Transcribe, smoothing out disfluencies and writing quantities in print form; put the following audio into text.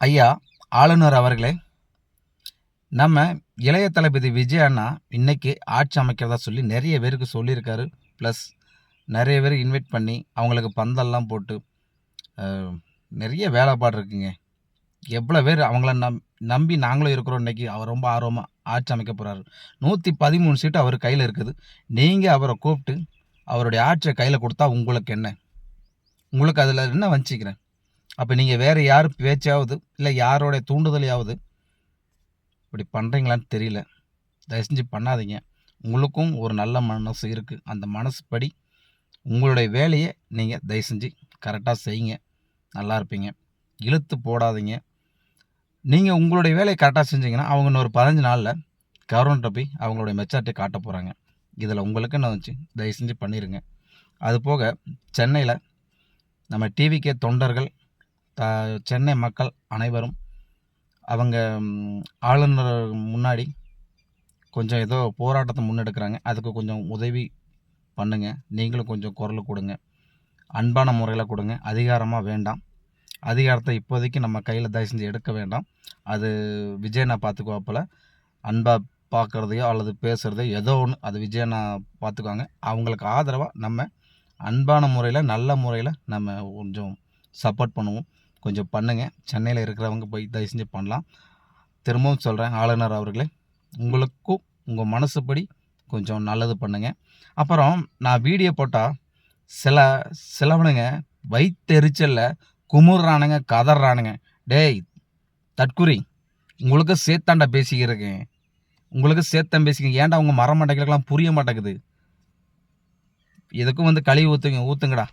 ஐயா ஆளுநர் அவர்களே, நம்ம இளைய தளபதி விஜய் அண்ணா இன்னைக்கு ஆட்சி அமைக்கிறதா சொல்லி நிறைய பேருக்கு சொல்லியிருக்காரு. ப்ளஸ் நிறைய பேர் இன்வைட் பண்ணி அவங்களுக்கு பந்தல்லாம் போட்டு நிறைய வேலைப்பாடு இருக்குங்க. எவ்வளோ பேர் அவங்கள நம்பி நாங்களும் இருக்கிறோம். இன்னைக்கு அவர் ரொம்ப ஆர்வமாக ஆட்சி அமைக்க போகிறாரு. 113 சீட்டு அவர் கையில் இருக்குது. நீங்கள் அவரை கூப்பிட்டு அவருடைய ஆட்சியை கையில் கொடுத்தா உங்களுக்கு என்ன? உங்களுக்கு அதில் என்ன வஞ்சிக்கிறேன்? அப்போ நீங்கள் வேறு யார் பேச்சாவது இல்லை யாரோடைய தூண்டுதலையாவது இப்படி பண்ணுறீங்களான்னு தெரியல. தயவு செஞ்சு பண்ணாதீங்க. உங்களுக்கும் ஒரு நல்ல மனசு இருக்குது. அந்த மனசுப்படி உங்களுடைய வேலையை நீங்கள் தயவு செஞ்சு கரெக்டாக செய்யுங்க. நல்லா இருப்பீங்க. இழுத்து போடாதீங்க. நீங்கள் உங்களுடைய வேலையை கரெக்டாக செஞ்சீங்கன்னா அவங்க இன்னொரு 15 நாளில் கவர்மெண்ட்டை போய் அவங்களுடைய மெச்சாரிட்டி காட்ட போகிறாங்க. இதில் உங்களுக்கு என்ன வந்துச்சு? தயவு செஞ்சு பண்ணிடுங்க. அதுபோக சென்னையில் நம்ம டிவிகே தொண்டர்கள், சென்னை மக்கள் அனைவரும் அவங்க ஆளுநர் முன்னாடி கொஞ்சம் ஏதோ போராட்டத்தை முன்னெடுக்கிறாங்க. அதுக்கு கொஞ்சம் உதவி பண்ணுங்கள். நீங்களும் கொஞ்சம் குரல் கொடுங்க. அன்பான முறையில் கொடுங்க. அதிகாரமாக வேண்டாம். அதிகாரத்தை இப்போதைக்கு நம்ம கையில் தயவு செஞ்சு எடுக்க வேண்டாம். அது விஜயண்ணா பார்த்துக்குவாப்பில். அன்பாக பார்க்குறதையோ அல்லது பேசுகிறதையோ ஏதோ ஒன்று அது விஜயண்ணா பார்த்துக்குவாங்க. அவங்களுக்கு ஆதரவாக நம்ம அன்பான முறையில் நல்ல முறையில் நம்ம கொஞ்சம் சப்போர்ட் பண்ணுவோம். கொஞ்சம் பண்ணுங்கள். சென்னையில் இருக்கிறவங்க போய் தயவு செஞ்சு பண்ணலாம். திரும்பவும் சொல்கிறேன், ஆளுநர் அவர்களே, உங்களுக்கும் உங்கள் மனசுப்படி கொஞ்சம் நல்லது பண்ணுங்கள். அப்புறம் நான் வீடியோ போட்டால் சிலவனுங்க வயிற்றெரிச்சலில் குமுறானுங்க, கதறானுங்க. டேய் தற்குறி, உங்களுக்கு சேர்த்தாண்டா பேசிக்கிறேன். உங்களுக்கு சேர்த்தான் பேசிக்க. ஏன்டா உங்கள் மர மண்டைகளுக்கெல்லாம் புரிய மாட்டேங்குது. எதுக்கும் கழுவி ஊற்றுங்கடா.